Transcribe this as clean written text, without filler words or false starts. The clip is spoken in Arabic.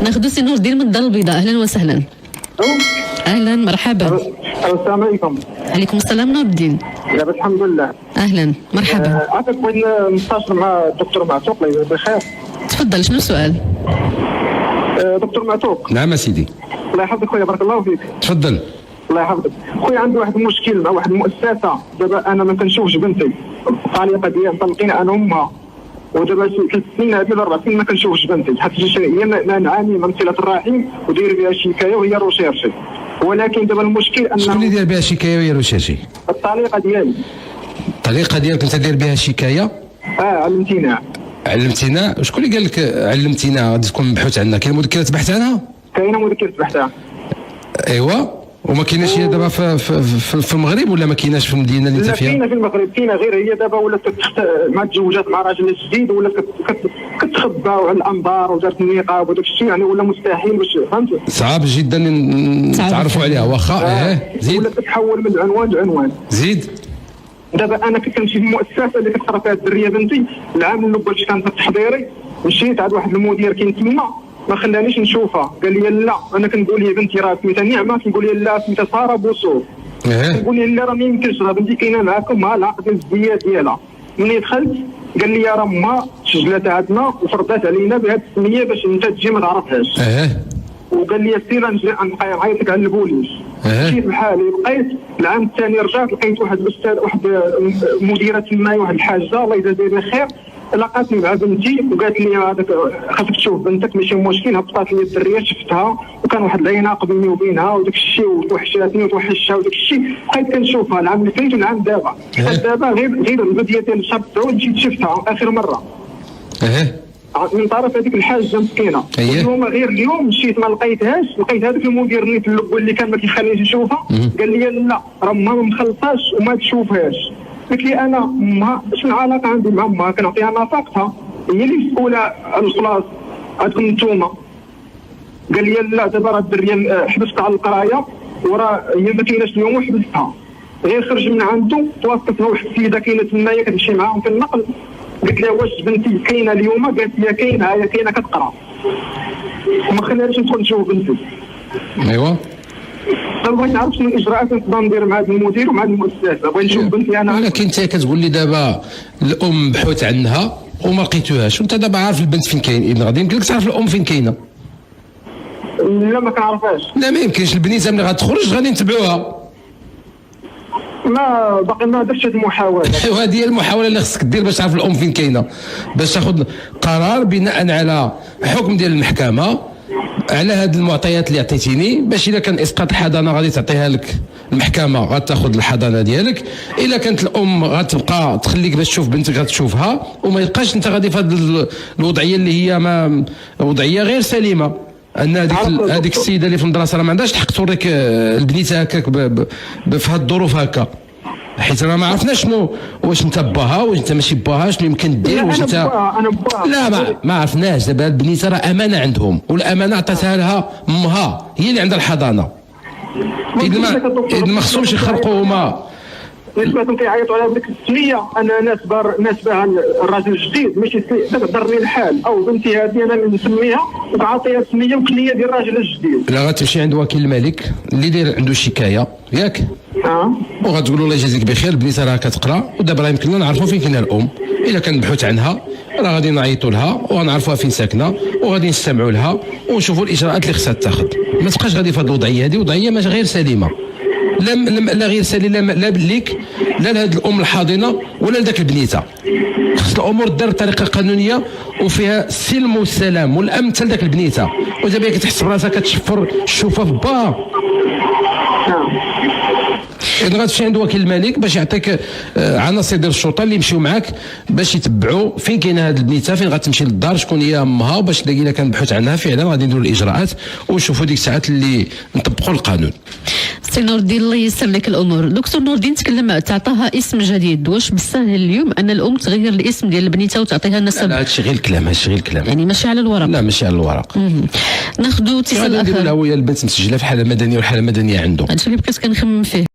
ناخذ سي نور الدين من الدار البيضاء. اهلا وسهلا. اهلا مرحبا. السلام عليكم. عليكم السلام نور الدين. لاباس الحمد لله. اهلا مرحبا. عافاك بغيت نستشر مع الدكتور معتوق الله يجزاه بخير. تفضل شنو السؤال؟ دكتور معتوق. نعم سيدي. الله يحفظك خويا بارك الله فيك. تفضل. الله يحفظك خويا. عندي واحد المشكل مع واحد المؤسسه. دابا انا ما كنشوفش بنتي، الطليقه ديال طلقينا انا وامها، ودابا شي 3 سنين هذه 4 سنين ما كنشوفش بنتي، حتى هي ما نعاني من صله الرحم وداير بها شكايه وهي روشيرشي. ولكن دابا المشكل ان شكون اللي داير بها شكايه وهي روشيرشي؟ الطليقه ديالي. الطليقه ديالك انت داير بها شكايه؟ على الامتناع. على الامتناع؟ شكون اللي قال لك على الامتناع غادي تكون مبحوث عنها؟ كاين مذكره بحث عنها؟ كاينه مذكره بحث عنها. ايوا. وما كايناش هي دابا في المغرب ولا ما كايناش في المدينه اللي انت فيها؟ كاينه في المغرب، كاينه غير هي دابا ولات مع تزوجات مع راجل جديد ولا كتخبى على الانظار ودارت النقاب وداك الشيء، يعني ولا مستحيل باش فهمت. صعب جدا نتعرفوا عليها واخا. زيد. ولا كتحول من عنوان لعنوان. زيد. دابا انا كنت كنمشي للمؤسسه اللي كتقرا فيها الدريه بنتي، العام الاول كان في التحضيري، مشيت عند واحد المدير كاين تما ما خلانيش نشوفها، قال لي لا. انا كنقول ليه بنتي راه سميتها نعمه، كنقول ليه لا سميتها ساره بوصوف. كنقول ليه لا راه ما يمكنش، راه بنتي كاينه معاكم مع العقد الزوجيه ديالها. ملي دخلت قال لي راه ما سجلت عندنا وفرضات علينا بهذه السميه باش انت تجي ما تعرفهاش. وقال لي سير نبقى نعيط لك على البوليس. مشيت بحالي، بقيت العام الثاني رجعت لقيت واحد الاستاذ، واحد مديره تما، واحد الحاجه الله يجازيها بخير، لقاتني مع بنتي وقالت لي هذاك خاصك تشوف بنتك ماشي مشكل. هبطات لي الدريه شفتها وكان واحد العناق بيني وبينها وداك الشيء، وتوحشاتني وتوحشها وداك الشيء. بقيت كنشوفها العام اللي فات والعام دابا. دابا غير البديه ديال الشهر السعود جيت شفتها اخر مره من طرف هذيك الحاجه مسكينه. اليوم غير اليوم مشيت ما لقيتهاش، لقيت هذاك المدير نيت الاول اللي كان ما كيخلينيش نشوفها، قال لي لا راه ما مخلصاش وما تشوفهاش. قلت لي انا ما شنو العلاقه عندي مع امها؟ كنعطيها نفقتها، هي اللي مسؤوله على الخلاص عندكم نتوما. قال لي لا دابا راه الدريه حبست على القرايه وراه هي ما كايناش اليوم وحبستها. غير خرج من عنده توافقت مع واحد السيده كاينه تمايا كتمشي معاهم في النقل، قلت لها واش بنتي كاينه اليوم؟ قالت لي كاينه، هي كاينه كتقرا. وما خلانيش ندخل نشوف بنتي. ايوا. بغيت نعرف شنو الاجراءات اللي نقدر ندير مع هذا المدير ومع المؤسسه، بغيت نشوف بنتي انا. ولكن انت كتقول لي دابا الام بحوث عنها وما لقيتوهاش، وانت دابا عارف البنت فين كاين، غادي يمكن لك تعرف الام فين كاينه. لا ما كنعرفهاش. لا ما يمكنش، البنيته ملي غتخرج غادي نتبعوها. ما باقي ما درتش هذه المحاوله. وهذه هي المحاوله اللي خصك دير باش تعرف الام فين كاينه، باش تاخذ قرار بناء على حكم ديال المحكمه على هذه المعطيات اللي عطيتيني، باش اذا كان اسقاط الحضانه غادي تعطيها لك المحكمه غتاخذ الحضانه ديالك، الا كانت الام غتبقى تخليك باش تشوف بنتك غتشوفها، وما يبقاش انت غادي في هذه الوضعيه اللي هي ما وضعيه غير سليمه. ان هذيك السيده اللي في المدرسه راه ما عندهاش الحق توريك البنيت هكاك في هذه الظروف هكا، حيت راه ما عرفناش شنو، واش انت باها واش انت ماشي باها، شنو يمكن دير، واش انت انا باها. لا ما عرفناش. دابا البنيته راه امانه عندهم، والامانه عطاتها لها امها، هي اللي عندها الحضانه. اذا ما خصهمش يخرقوا هما. نسبة كيعيطوا على ديك السميه، انا ناسبه الراجل الجديد ماشي ضرني الحال، او بنتي هذه انا اللي نسميها وعطيها السميه وكليه ديال الراجل الجديد. لا غتمشي عند وكيل الملك اللي داير عنده شكايه ياك، وغتقول له الله يجازيك بخير البنيته راه كتقرا، ودابا راه يمكن لنا نعرفوا فين كاينه الام، الا كان بحوث عنها راه غادي نعيطوا لها وغنعرفوها فين ساكنه وغادي نستمعوا لها ونشوفوا الاجراءات اللي خصها تاخذ. ما تبقاش غادي في هذه الوضعيه، هذه وضعيه ماشي غير سليمه، لا غير سليمه لا ليك لا لهاد الام الحاضنه ولا لذاك البنيته. خص الامور دار بطريقه قانونيه وفيها السلم والسلام والامن حتى لذاك البنيته، ودابا كتحس براسها كتشفر الشوفه في باها. إذا غتمشي عند وكيل الملك باش يعطيك عناصر ديال الشرطه اللي يمشيو معاك باش يتبعوا فين كاينه هذه البنيته، فين غتمشي للدار، شكون هي امها، باش تلاقي الا كان بحوث عنها فعلا غادي نديروا الاجراءات ونشوفوا ديك الساعات اللي نطبقوا القانون. سي نور الدين الله ييسر لك الامور. دكتور نور الدين تكلم تعطاها اسم جديد، واش بالسهل اليوم ان الام تغير الاسم ديال البنيته وتعطيها نسب؟ لا هادشي غير الكلام، هادشي غير الكلام، يعني ماشي على الورق. لا ماشي على الورق. ناخذ اتصال اخر. غادي نديروا الهويه البنت مسجله في حاله مدنيه والحاله المدنيه عنده. هادشي اللي بقيت كنخمم فيه.